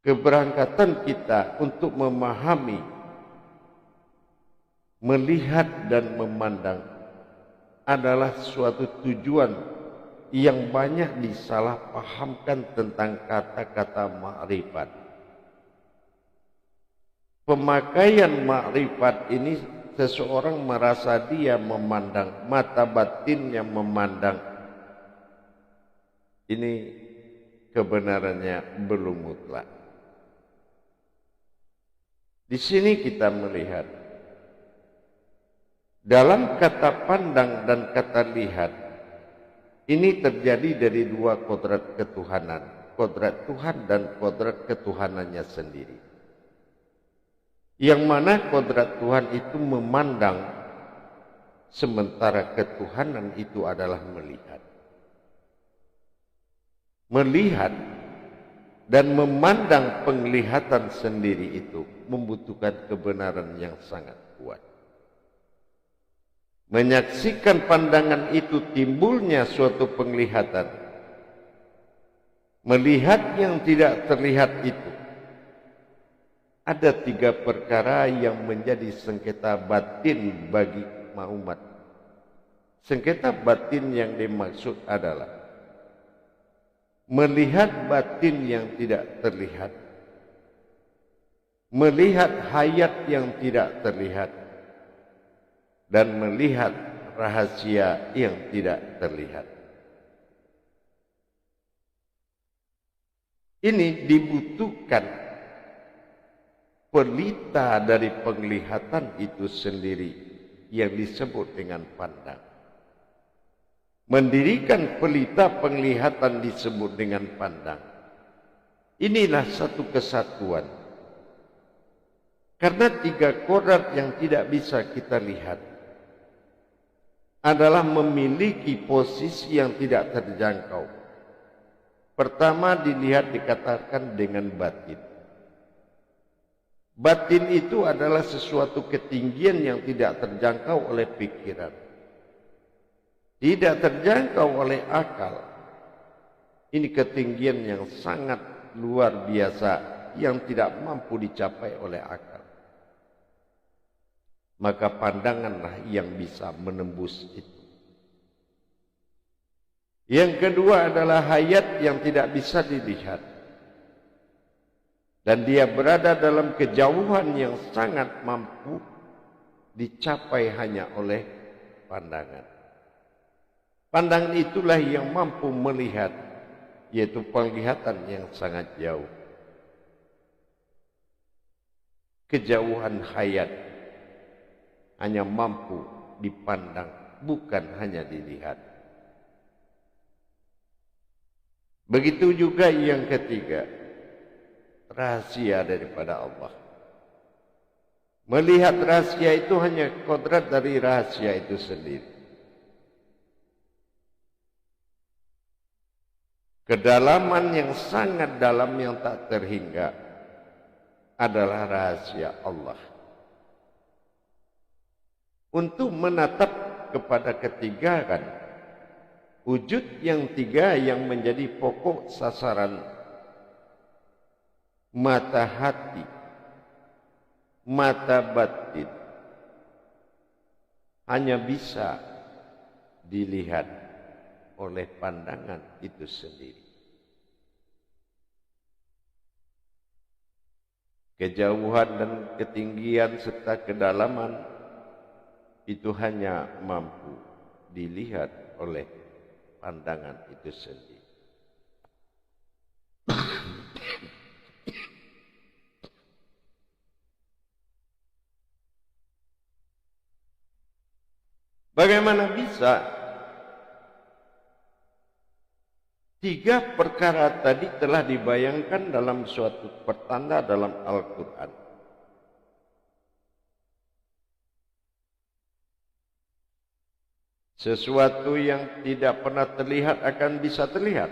keberangkatan kita untuk memahami, melihat dan memandang adalah suatu tujuan yang banyak disalahpahamkan tentang kata-kata ma'rifat. Pemakaian ma'rifat ini seseorang merasa dia memandang, mata batinnya memandang. Ini kebenarannya belum mutlak. Di sini kita melihat dalam kata pandang dan kata lihat ini terjadi dari dua kodrat ketuhanan, kodrat Tuhan dan kodrat ketuhanannya sendiri. Yang mana kodrat Tuhan itu memandang, sementara ketuhanan itu adalah melihat. Melihat dan memandang penglihatan sendiri itu membutuhkan kebenaran yang sangat kuat. Menyaksikan pandangan itu timbulnya suatu penglihatan. Melihat yang tidak terlihat itu. Ada tiga perkara yang menjadi sengketa batin bagi umat. Sengketa batin yang dimaksud adalah melihat batin yang tidak terlihat. Melihat hayat yang tidak terlihat. Dan melihat rahasia yang tidak terlihat. Ini dibutuhkan pelita dari penglihatan itu sendiri yang disebut dengan pandang. Mendirikan pelita penglihatan disebut dengan pandang. Inilah satu kesatuan. Karena tiga kodrat yang tidak bisa kita lihat adalah memiliki posisi yang tidak terjangkau. Pertama dilihat dikatakan dengan batin. Batin itu adalah sesuatu ketinggian yang tidak terjangkau oleh pikiran. Tidak terjangkau oleh akal. Ini ketinggian yang sangat luar biasa yang tidak mampu dicapai oleh akal. Maka pandanganlah yang bisa menembus itu. Yang kedua adalah hayat yang tidak bisa dilihat. Dan dia berada dalam kejauhan yang sangat mampu dicapai hanya oleh pandangan. Pandangan itulah yang mampu melihat, yaitu penglihatan yang sangat jauh. Kejauhan hayat hanya mampu dipandang, bukan hanya dilihat. Begitu juga yang ketiga, rahasia daripada Allah. Melihat rahasia itu hanya kodrat dari rahasia itu sendiri. Kedalaman yang sangat dalam yang tak terhingga adalah rahasia Allah. Untuk menatap kepada ketiga kan, wujud yang tiga yang menjadi pokok sasaran mata hati, mata batin, hanya bisa dilihat oleh pandangan itu sendiri. Kejauhan dan ketinggian serta kedalaman itu hanya mampu dilihat oleh pandangan itu sendiri. Bagaimana bisa tiga perkara tadi telah dibayangkan dalam suatu pertanda dalam Al-Quran? Sesuatu yang tidak pernah terlihat akan bisa terlihat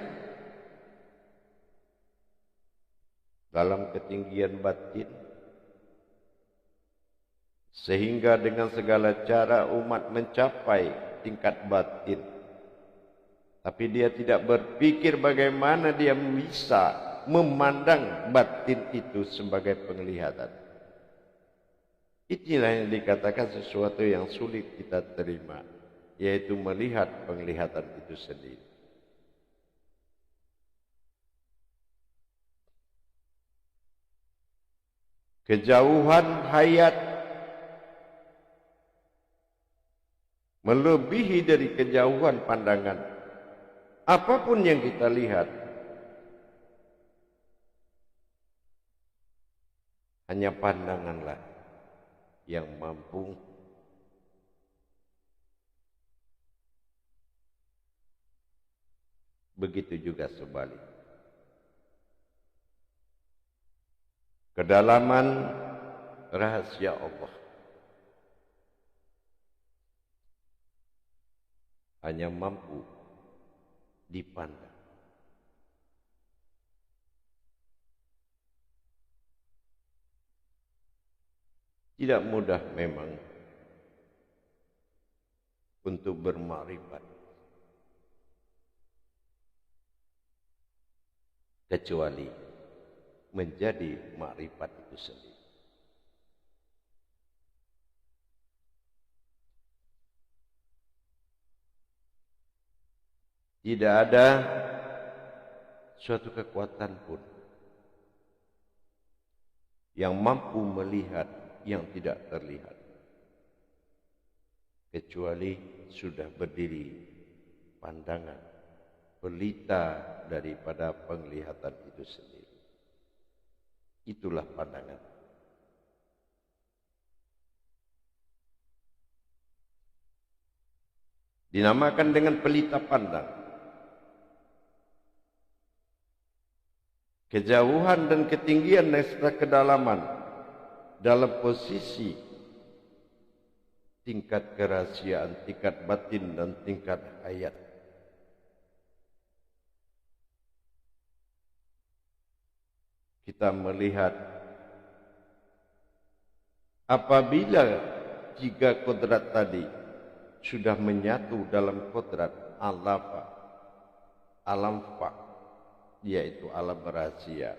dalam ketinggian batin, sehingga dengan segala cara umat mencapai tingkat batin, tapi dia tidak berpikir bagaimana dia bisa memandang batin itu sebagai penglihatan. Inilah yang dikatakan sesuatu yang sulit kita terima, yaitu melihat penglihatan itu sendiri. Kejauhan hayat melebihi dari kejauhan pandangan. Apapun yang kita lihat, hanya pandanganlah yang mampu begitu juga sebalik. Kedalaman rahasia Allah hanya mampu dipandang. Tidak mudah memang untuk bermakrifat, kecuali menjadi makrifat itu sendiri. Tidak ada suatu kekuatan pun yang mampu melihat yang tidak terlihat, kecuali sudah berdiri pandangan pelita daripada penglihatan itu sendiri. Itulah pandangan. Dinamakan dengan pelita pandang. Kejauhan dan ketinggian serta kedalaman dalam posisi tingkat kerahasiaan, tingkat batin dan tingkat hayat. Kita melihat apabila tiga kodrat tadi sudah menyatu dalam kodrat alam fa, yaitu alam rahasia,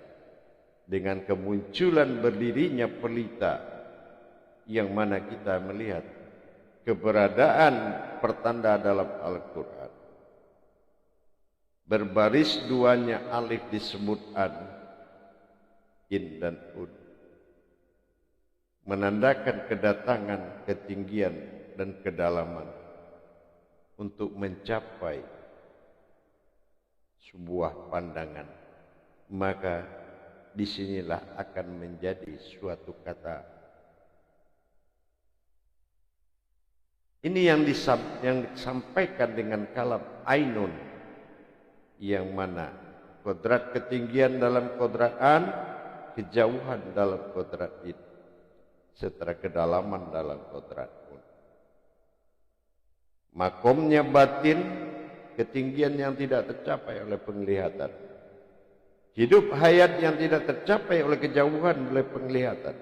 dengan kemunculan berdirinya pelita yang mana kita melihat keberadaan pertanda dalam Al-Quran. Berbaris duanya alif disebut an, in dan ud, menandakan kedatangan, ketinggian dan kedalaman untuk mencapai sebuah pandangan. Maka disinilah akan menjadi suatu kata. Ini yang disampaikan dengan kalam ainun, yang mana kodrat ketinggian dalam kodrat an, kejauhan dalam kodrat id, serta kedalaman dalam kodrat un. Makomnya batin, ketinggian yang tidak tercapai oleh penglihatan. Hidup hayat yang tidak tercapai oleh kejauhan oleh penglihatan.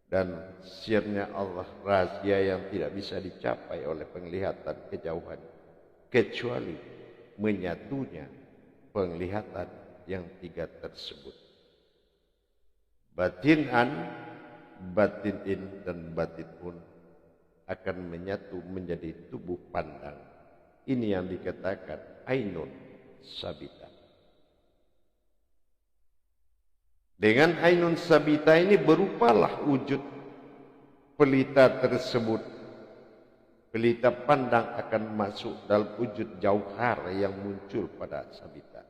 Dan sirnya Allah, rahasia yang tidak bisa dicapai oleh penglihatan, kejauhan, kecuali menyatunya penglihatan yang tiga tersebut. Batin an, batin in dan batin un akan menyatu menjadi tubuh pandang. Ini yang dikatakan ainun sabita. Dengan ainun sabita ini berupalah wujud pelita tersebut. Pelita pandang akan masuk dalam wujud jauhar yang muncul pada sabita.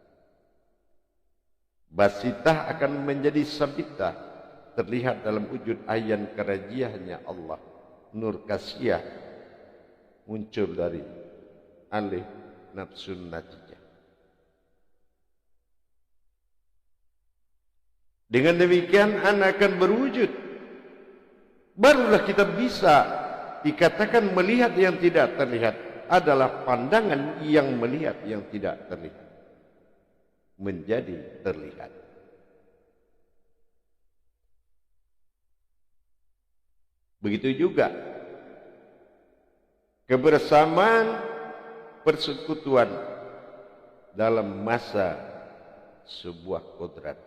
Basitah akan menjadi sabitah, terlihat dalam wujud ayan kerajiahnya Allah. Nur kasiyah muncul dari alif nafsun natijah. Dengan demikian anak akan berwujud. Barulah kita bisa dikatakan melihat yang tidak terlihat adalah pandangan yang melihat yang tidak terlihat menjadi terlihat. Begitu juga kebersamaan persekutuan dalam masa sebuah kodrat.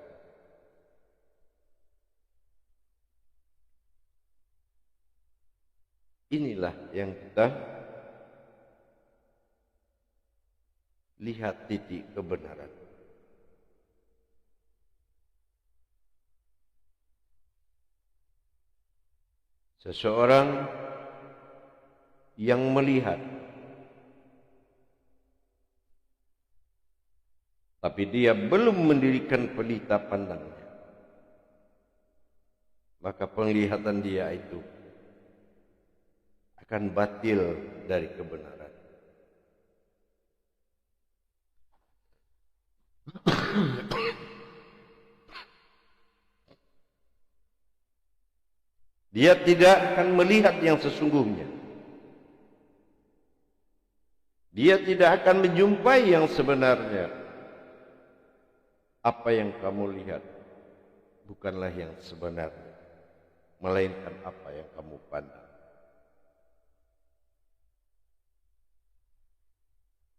Inilah yang kita lihat titik kebenaran. Seseorang yang melihat, tapi dia belum mendirikan pelita pandangnya, maka penglihatan dia itu akan batil dari kebenaran. Dia tidak akan melihat yang sesungguhnya. Dia tidak akan menjumpai yang sebenarnya. Apa yang kamu lihat bukanlah yang sebenarnya, melainkan apa yang kamu pandang.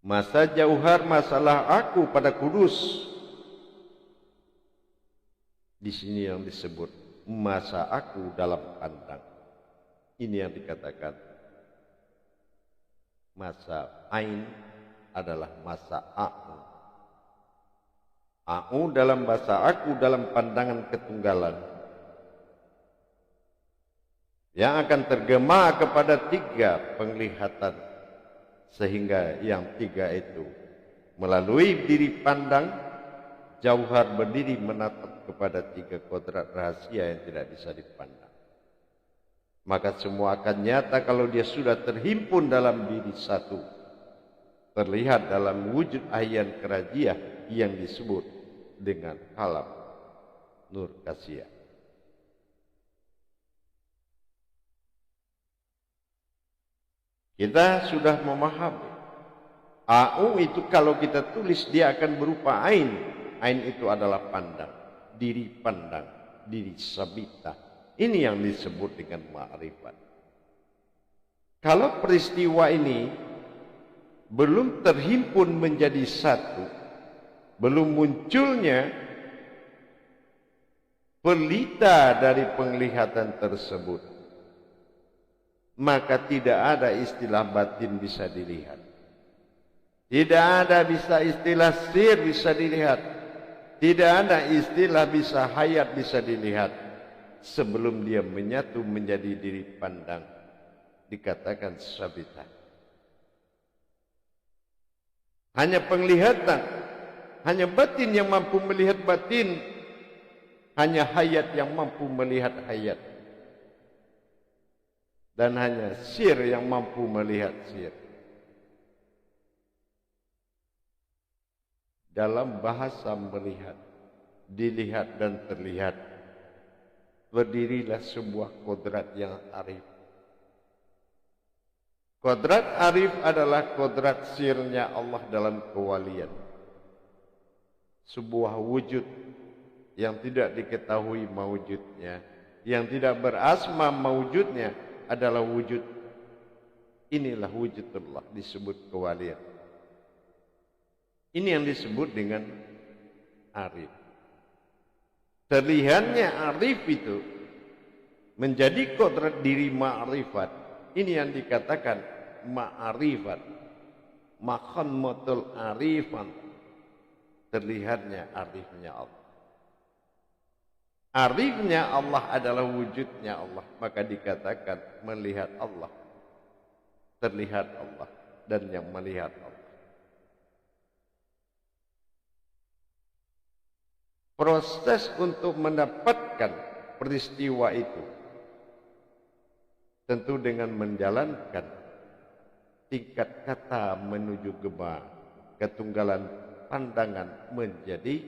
Masa jauhar masalah aku pada kudus. Di sini yang disebut masa aku dalam pandang. Ini yang dikatakan masa ain adalah masa aku. Aku dalam bahasa aku dalam pandangan ketunggalan. Yang akan tergema kepada 3 penglihatan. Sehingga yang 3 itu melalui diri pandang, jauhar berdiri menatap kepada 3 kodrat rahasia yang tidak bisa dipandang. Maka semua akan nyata kalau dia sudah terhimpun dalam diri satu. Terlihat dalam wujud ayan kerajiah yang disebut dengan kalam nur kasiyah. Kita sudah memahami. Au itu kalau kita tulis dia akan berupa ain. Ain itu adalah pandang. Diri pandang. Diri sabita. Ini yang disebut dengan ma'rifat. Kalau peristiwa ini belum terhimpun menjadi satu. Belum munculnya pelita dari penglihatan tersebut. Maka tidak ada istilah batin bisa dilihat. Tidak ada bisa istilah sir bisa dilihat. Tidak ada istilah bisa hayat bisa dilihat. Sebelum dia menyatu menjadi diri pandang. Dikatakan sabita. Hanya penglihatan. Hanya batin yang mampu melihat batin. Hanya hayat yang mampu melihat hayat. Dan hanya sir yang mampu melihat sir. Dalam bahasa melihat, dilihat dan terlihat, berdirilah sebuah kodrat yang arif. Kodrat arif adalah kodrat sirnya Allah dalam kewalian. Sebuah wujud yang tidak diketahui mawujudnya, yang tidak berasma mawujudnya, adalah wujud. Inilah wujudullah disebut kewalian. Ini yang disebut dengan arif. Terlihatnya arif itu menjadi kodrat diri ma'rifat. Ini yang dikatakan ma'rifat. Makhammatul arifan. Terlihatnya arifnya Allah. Arifnya Allah adalah wujudnya Allah. Maka dikatakan melihat Allah. Terlihat Allah. Dan yang melihat Allah. Proses untuk mendapatkan peristiwa itu. Tentu dengan menjalankan tingkat kata menuju gema. Ketunggalan pandangan menjadi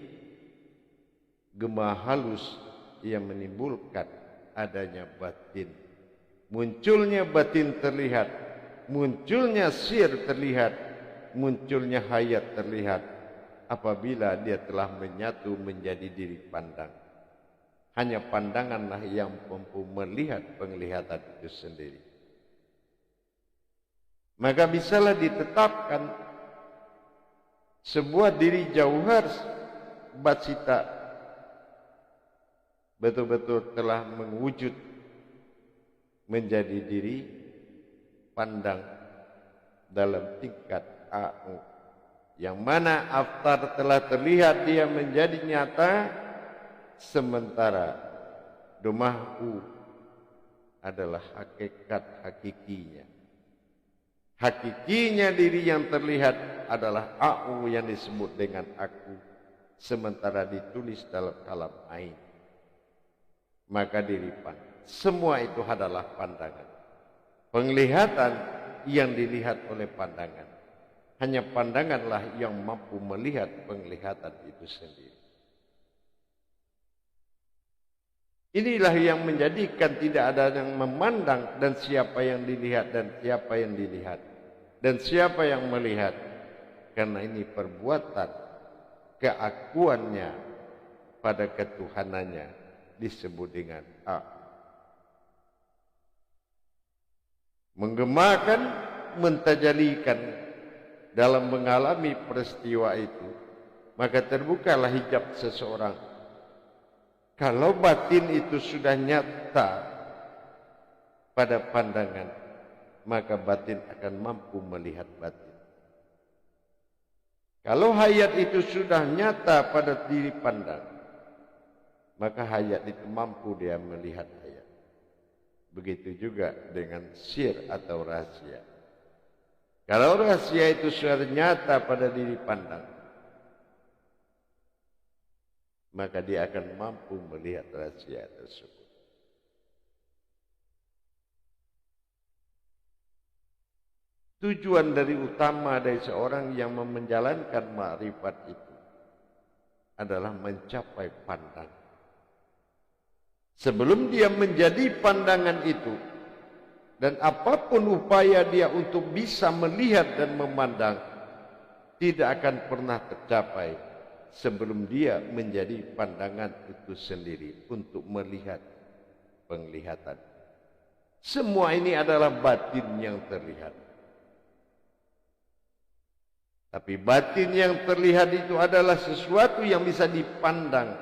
gema halus yang menimbulkan adanya batin. Munculnya batin terlihat, munculnya sir terlihat, munculnya hayat terlihat apabila dia telah menyatu menjadi diri pandang. Hanya pandanganlah yang mampu melihat penglihatan itu sendiri. Maka bisalah ditetapkan sebuah diri jauhar Basita betul-betul telah mewujud menjadi diri pandang dalam tingkat AU, yang mana aftar telah terlihat dia menjadi nyata, sementara domahu adalah hakikat hakikinya. Hakikinya diri yang terlihat adalah AU yang disebut dengan aku, sementara ditulis dalam kalam ain. Maka diri pandang. Semua itu adalah pandangan. Penglihatan yang dilihat oleh pandangan. Hanya pandanganlah yang mampu melihat penglihatan itu sendiri. Inilah yang menjadikan tidak ada yang memandang dan siapa yang dilihat dan siapa yang dilihat dan siapa yang melihat. Karena ini perbuatan keakuannya pada ketuhanannya disebut dengan A. Menggemakan, mentajalikan dalam mengalami peristiwa itu, maka terbukalah hijab seseorang. Kalau batin itu sudah nyata pada pandangan, maka batin akan mampu melihat batin. Kalau hayat itu sudah nyata pada diri pandang, maka hayat itu mampu dia melihat hayat. Begitu juga dengan sir atau rahasia. Kalau rahasia itu sudah nyata pada diri pandang, maka dia akan mampu melihat rahasia tersebut. Tujuan dari utama dari seorang yang menjalankan ma'rifat itu adalah mencapai pandangan. Sebelum dia menjadi pandangan itu, dan apapun upaya dia untuk bisa melihat dan memandang, tidak akan pernah tercapai sebelum dia menjadi pandangan itu sendiri untuk melihat penglihatan. Semua ini adalah batin yang terlihat. Tapi batin yang terlihat itu adalah sesuatu yang bisa dipandang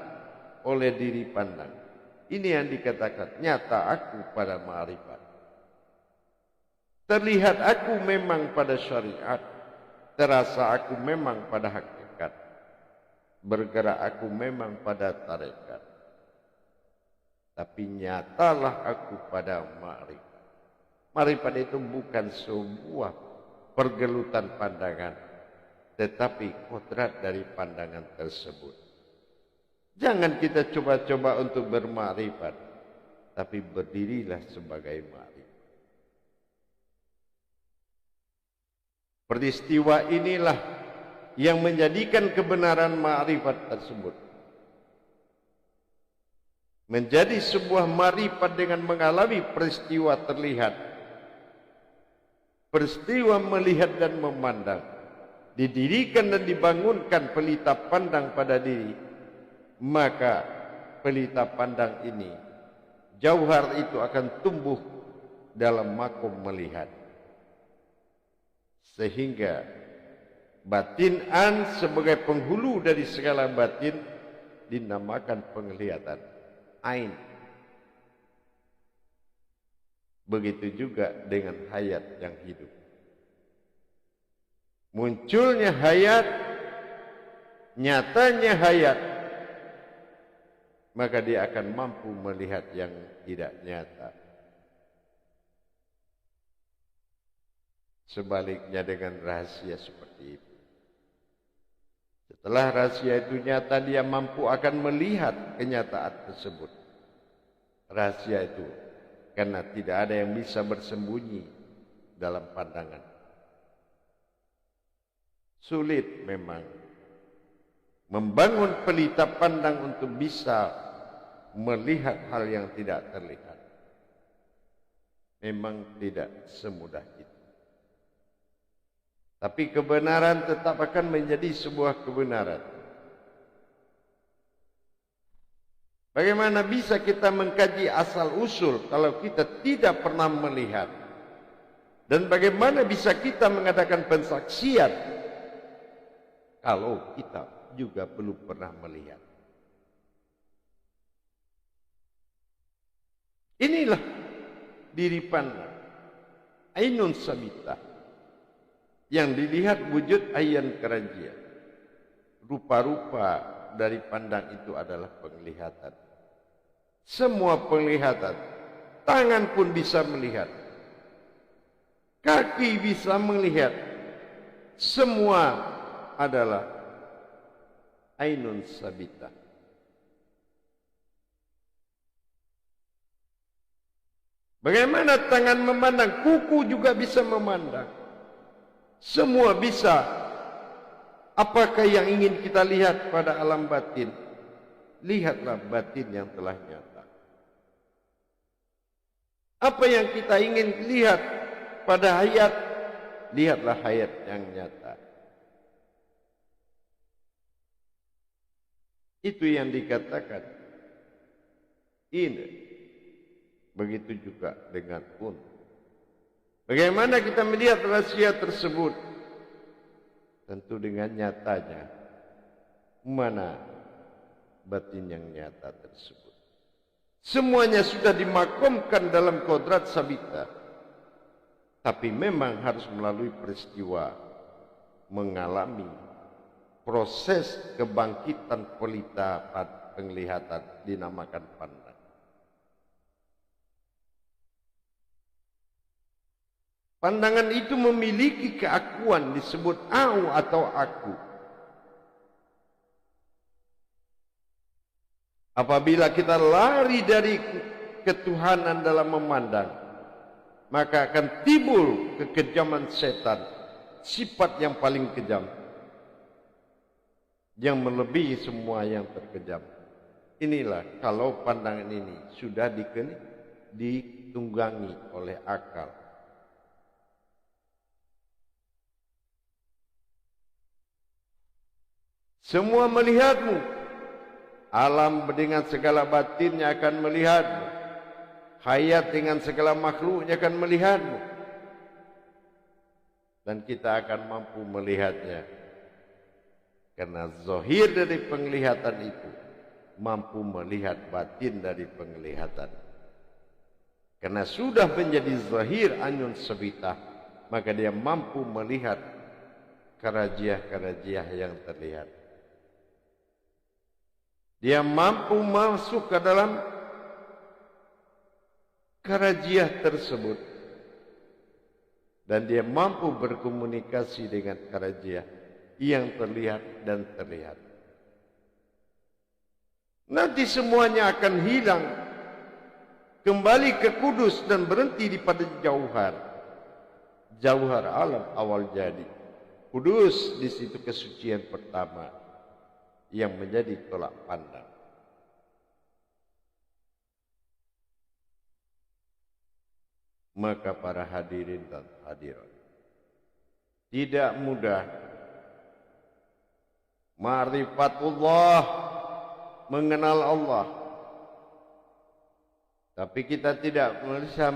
oleh diri pandang. Ini yang dikatakan nyata aku pada ma'rifat. Terlihat aku memang pada syariat. Terasa aku memang pada hakikat. Bergerak aku memang pada tarekat. Tapi nyatalah aku pada ma'rifat. Ma'rifat itu bukan sebuah pergelutan pandangan, tetapi kodrat dari pandangan tersebut. Jangan kita coba-coba untuk bermakrifat, tapi berdirilah sebagai makrifat. Peristiwa inilah yang menjadikan kebenaran makrifat tersebut menjadi sebuah makrifat dengan mengalami peristiwa terlihat, peristiwa melihat dan memandang, didirikan dan dibangunkan pelita pandang pada diri. Maka pelita pandang ini, jauhar itu akan tumbuh dalam makom melihat. Sehingga batin an sebagai penghulu dari segala batin dinamakan penglihatan ain. Begitu juga dengan hayat yang hidup. Munculnya hayat, nyatanya hayat, maka dia akan mampu melihat yang tidak nyata. Sebaliknya dengan rahasia seperti itu. Setelah rahasia itu nyata, dia mampu akan melihat kenyataan tersebut. Rahasia itu, karena tidak ada yang bisa bersembunyi dalam pandangan. Sulit memang membangun pelita pandang untuk bisa melihat hal yang tidak terlihat. Memang tidak semudah itu. Tapi kebenaran tetap akan menjadi sebuah kebenaran. Bagaimana bisa kita mengkaji asal usul kalau kita tidak pernah melihat? Dan bagaimana bisa kita mengadakan pensaksian kalau kita juga belum pernah melihat. Inilah diri pandang, ainun sabita, yang dilihat wujud ayan kerajia. Rupa-rupa dari pandang itu adalah penglihatan. Semua penglihatan, tangan pun bisa melihat, kaki bisa melihat, semua adalah ainun sabita. Bagaimana tangan memandang, kuku juga bisa memandang. Semua bisa. Apakah yang ingin kita lihat pada alam batin? Lihatlah batin yang telah nyata. Apa yang kita ingin lihat pada hayat? Lihatlah hayat yang nyata. Itu yang dikatakan ini. Begitu juga dengan pun. Bagaimana kita melihat rahasia tersebut? Tentu dengan nyatanya. Mana batin yang nyata tersebut? Semuanya sudah dimakamkan dalam kodrat sabita. Tapi memang harus melalui peristiwa mengalami proses kebangkitan pelita penglihatan dinamakan pandang. Pandangan itu memiliki keakuan disebut au atau aku. Apabila kita lari dari ketuhanan dalam memandang, maka akan timbul kekejaman setan, sifat yang paling kejam, yang melebihi semua yang terkejam. Inilah kalau pandangan ini sudah ditunggangi oleh akal. Semua melihatmu. Alam dengan segala batinnya akan melihatmu. Hayat dengan segala makhluknya akan melihatmu. Dan kita akan mampu melihatnya. Karena zahir dari penglihatan itu mampu melihat batin dari penglihatan. Karena sudah menjadi zahir anyun sabita, maka dia mampu melihat karajiah-karajiah yang terlihat. Dia mampu masuk ke dalam karajiah tersebut. Dan dia mampu berkomunikasi dengan karajiah yang terlihat dan terlihat. Nanti semuanya akan hilang. Kembali ke kudus dan berhenti di pada jauhar. Jauhar alam awal jadi. Kudus di situ kesucian pertama. Yang menjadi tolak pandang. Maka para hadirin dan hadirat, tidak mudah ma'rifatullah, mengenal Allah. Tapi kita tidak bisa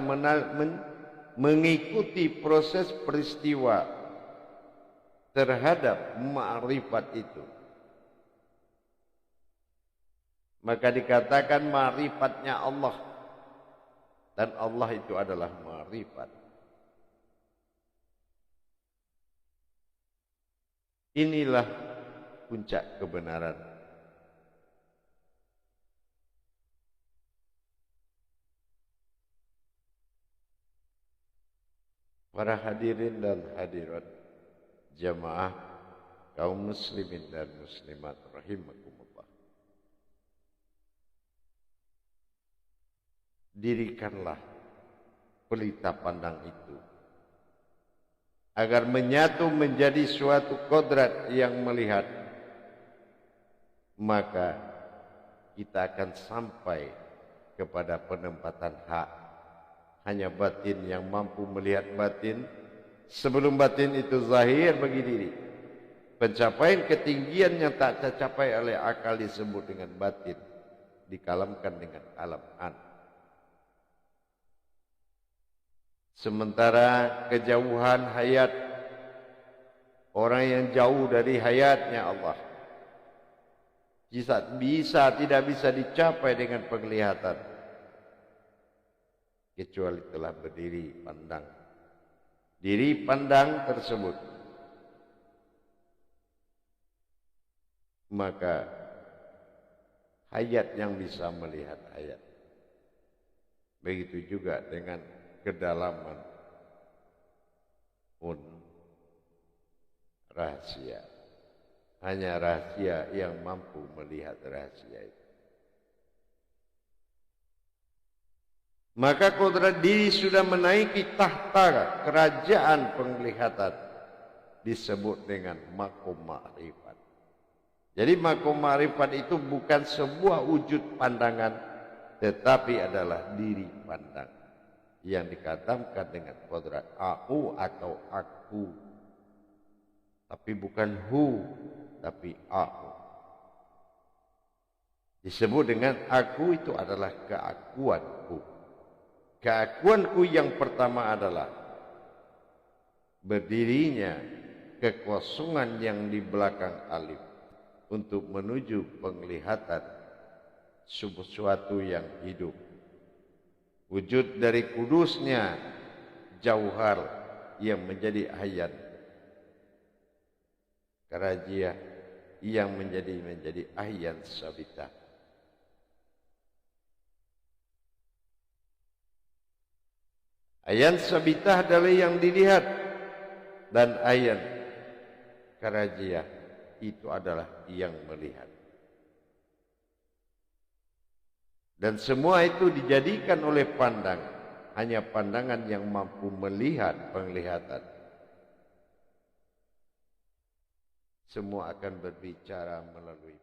mengikuti proses peristiwa terhadap ma'rifat itu. Maka dikatakan ma'rifatnya Allah. Dan Allah itu adalah ma'rifat. Inilah puncak kebenaran. Para hadirin dan hadirat, jamaah kaum muslimin dan muslimat rahimakumullah. Dirikanlah pelita pandang itu agar menyatu menjadi suatu kodrat yang melihat, maka kita akan sampai kepada penempatan hak. Hanya batin yang mampu melihat batin sebelum batin itu zahir bagi diri. Pencapaian ketinggian yang tak tercapai oleh akal disebut dengan batin, dikalamkan dengan alam an. Sementara kejauhan hayat, orang yang jauh dari hayatnya Allah, tidak bisa dicapai dengan penglihatan kecuali telah berdiri pandang. Diri pandang tersebut maka hayat yang bisa melihat hayat. Begitu juga dengan kedalaman pun rahasia. Hanya rahasia yang mampu melihat rahasia itu. Maka kodrat diri sudah menaiki tahta kerajaan penglihatan, disebut dengan makom ma'rifat. Jadi makom ma'rifat itu bukan sebuah wujud pandangan, tetapi adalah diri pandang yang dikatakan dengan kodrat aku atau aku, tapi bukan hu, tapi aku. Disebut dengan aku itu adalah keakuanku. Keakuanku yang pertama adalah berdirinya kekosongan yang di belakang alif untuk menuju penglihatan sesuatu yang hidup. Wujud dari kudusnya jauhar yang menjadi hayat, karajiah yang menjadi ahyan sabita. Ahyan sabita adalah yang dilihat, dan ahyan karajiah itu adalah yang melihat. Dan semua itu dijadikan oleh pandangan, hanya pandangan yang mampu melihat penglihatan. Semua akan berbicara melalui